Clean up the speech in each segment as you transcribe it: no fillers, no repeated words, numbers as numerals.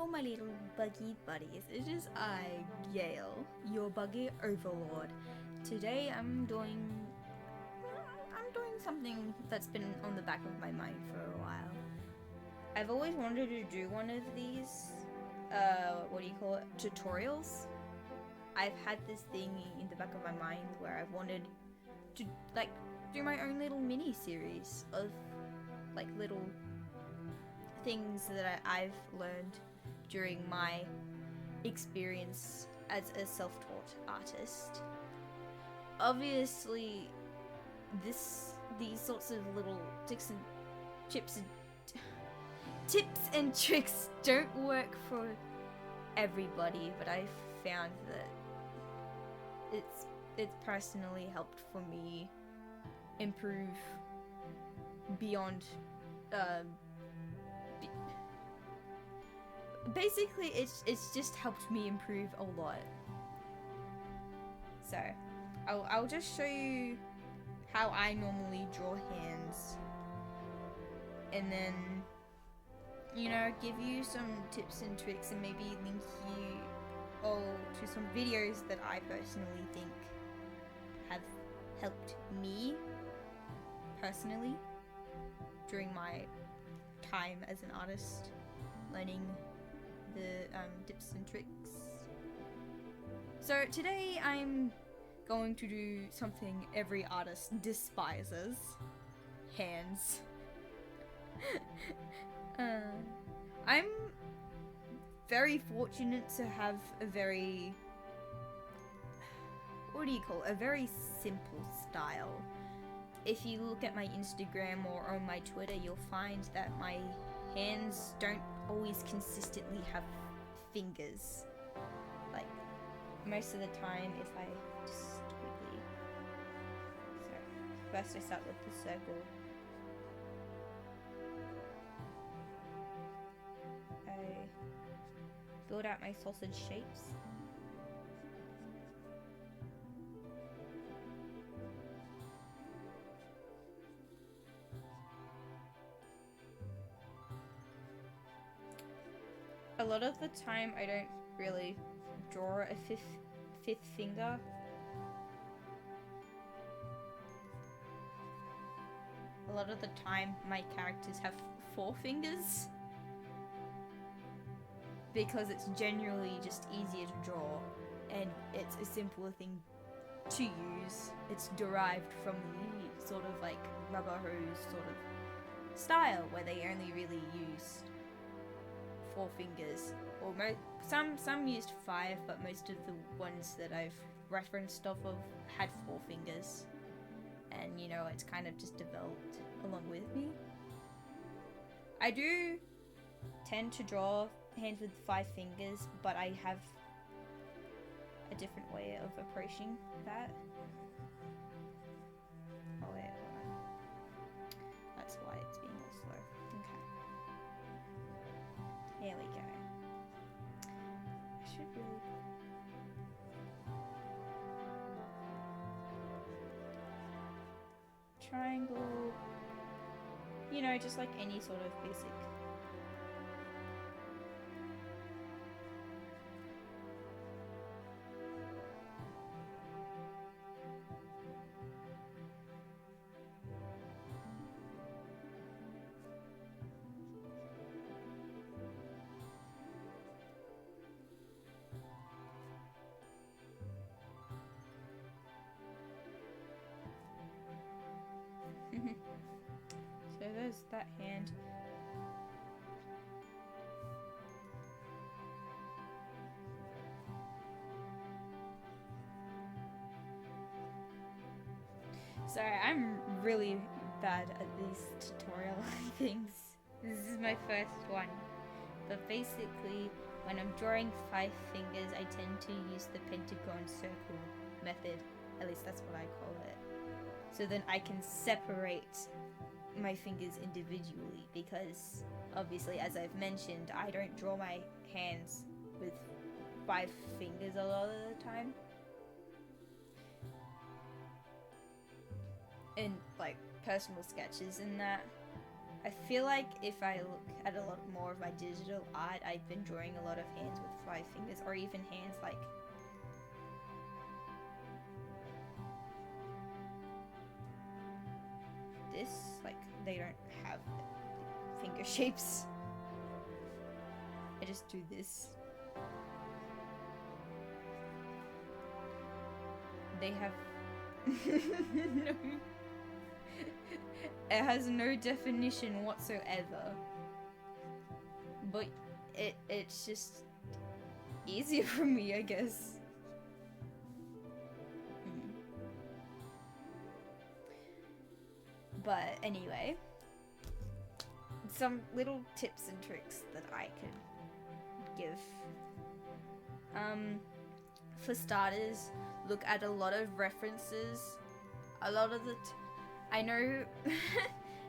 Hello my little buggy buddies, it is I, Gale, your buggy overlord. Today I'm doing something that's been on the back of my mind for a while. I've always wanted to do one of these, tutorials. I've had this thing in the back of my mind where I've wanted to, do my own little mini-series of, little things that I've learned during my experience as a self-taught artist. Obviously, these sorts of little tips and tricks don't work for everybody, but I've found that it's personally helped for me improve beyond basically it's just helped me improve a lot. So I'll just show you how I normally draw hands, and then give you some tips and tricks, and maybe link you all to some videos that I personally think have helped me personally during my time as an artist, learning the tips and tricks. So today I'm going to do something every artist despises: hands. I'm very fortunate to have a very, a very simple style. If you look at my Instagram or on my Twitter, you'll find that my hands don't always consistently have fingers. Like, most of the time, if I just quickly... So, first I start with the circle. I build out my sausage shapes. A lot of the time I don't really draw a fifth finger. A lot of the time my characters have 4 fingers, because it's generally just easier to draw and it's a simpler thing to use. It's derived from the sort of like rubber hose sort of style where they only really use 4 fingers, or some used 5, but most of the ones that I've referenced off of had 4 fingers, and it's kind of just developed along with me. I do tend to draw hands with 5 fingers, but I have a different way of approaching that. Oh wait, hold on. That's why it's being all slow. Okay. Here we go. I should really... Triangle. Just like any sort of basic. So there's that hand. Sorry, I'm really bad at these tutorial things. This is my first one. But basically, when I'm drawing 5 fingers, I tend to use the pentagon circle method. At least that's what I call it. So then I can separate my fingers individually, because obviously, as I've mentioned, I don't draw my hands with 5 fingers a lot of the time. In personal sketches and that, I feel like if I look at a lot more of my digital art, I've been drawing a lot of hands with 5 fingers, or even hands like this. Like, they don't have finger shapes. I just do this. They have no. It has no definition whatsoever. But it's just easier for me, I guess. But anyway, some little tips and tricks that I could give. For starters, look at a lot of references. A lot of the I know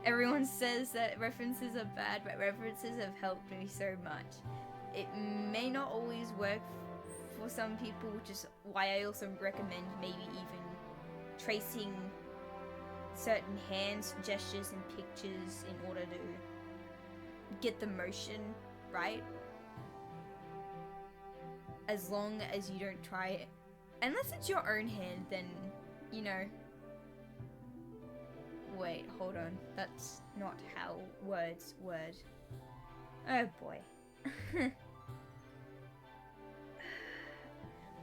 everyone says that references are bad, but references have helped me so much. It may not always work for some people, which is why I also recommend maybe even tracing certain hands, gestures, and pictures in order to get the motion right. As long as you don't try it, unless it's your own hand, then, you know. Wait, hold on. That's not how words word. Oh boy.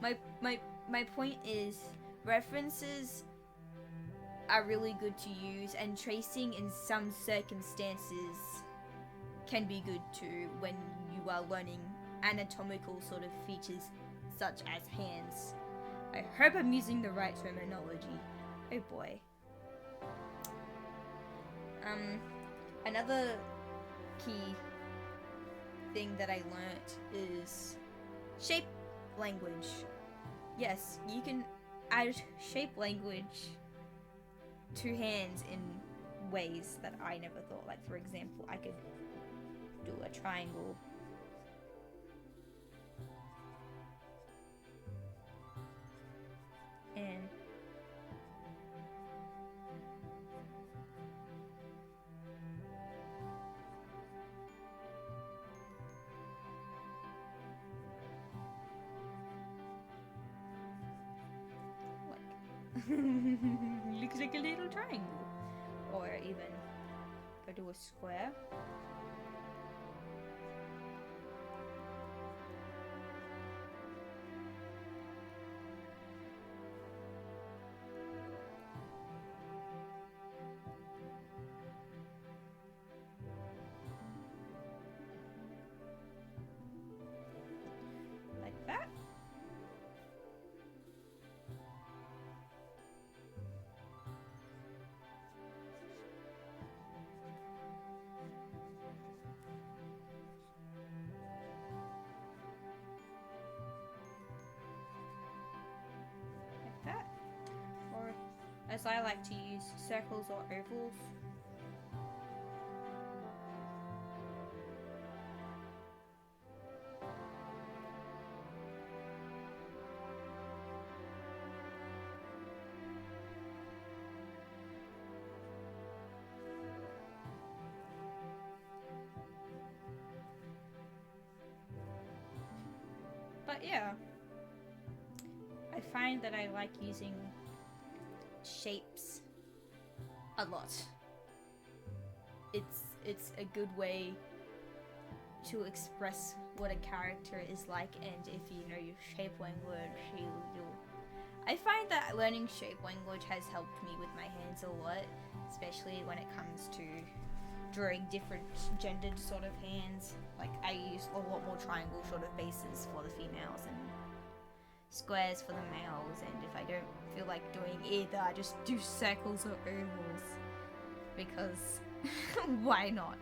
My point is, references are really good to use, and tracing in some circumstances can be good too when you are learning anatomical sort of features such as hands. I hope I'm using the right terminology. Oh boy. Another key thing that I learnt is shape language. Yes, you can add shape language to hands in ways that I never thought. Like, for example, I could do a triangle. And looks like a little triangle. Or even go to a square. Like that. That, or as I like to use, circles or ovals. But yeah, I find that I like using shapes a lot. It's a good way to express what a character is like, and if you know your shape language, you'll I find that learning shape language has helped me with my hands a lot, especially when it comes to drawing different gendered sort of hands. Like, I use a lot more triangle sort of bases for the females and squares for the males, and if I don't feel like doing either, I just do circles or ovals, because why not?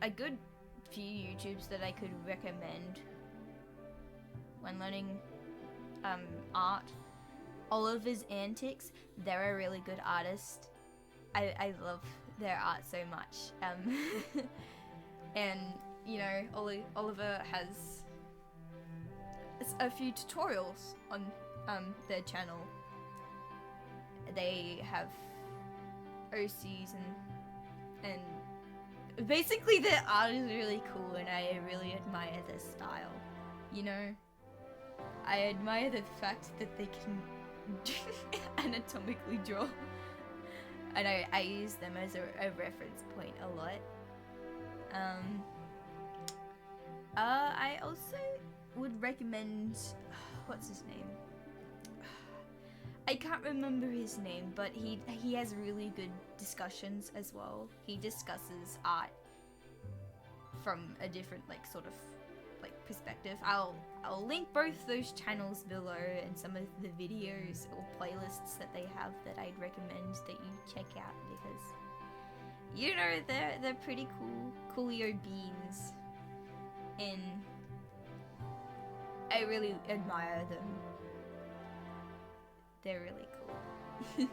A good few YouTubes that I could recommend when learning art. Oliver's Antics, they're a really good artist. I love their art so much. And, you know, Oliver has a few tutorials on their channel. they have OCs and basically their art is really cool, and I really admire their style. You know, I admire the fact that they can anatomically draw, and I use them as a reference point a lot. I also would recommend, what's his name? I can't remember his name, but he has really good discussions as well. He discusses art from a different sort of perspective. I'll link both those channels below, and some of the videos or playlists that they have that I'd recommend that you check out, because you know they're pretty coolio beans, and I really admire them. They're really cool.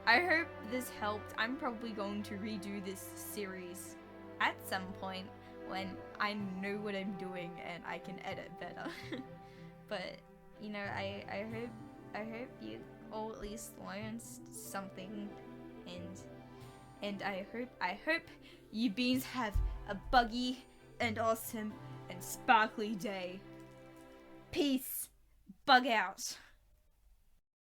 I hope this helped. I'm probably going to redo this series at some point when I know what I'm doing and I can edit better. But you know, I hope you all at least learned something, and I hope you beans have a buggy and awesome and sparkly day. Peace. Bug out.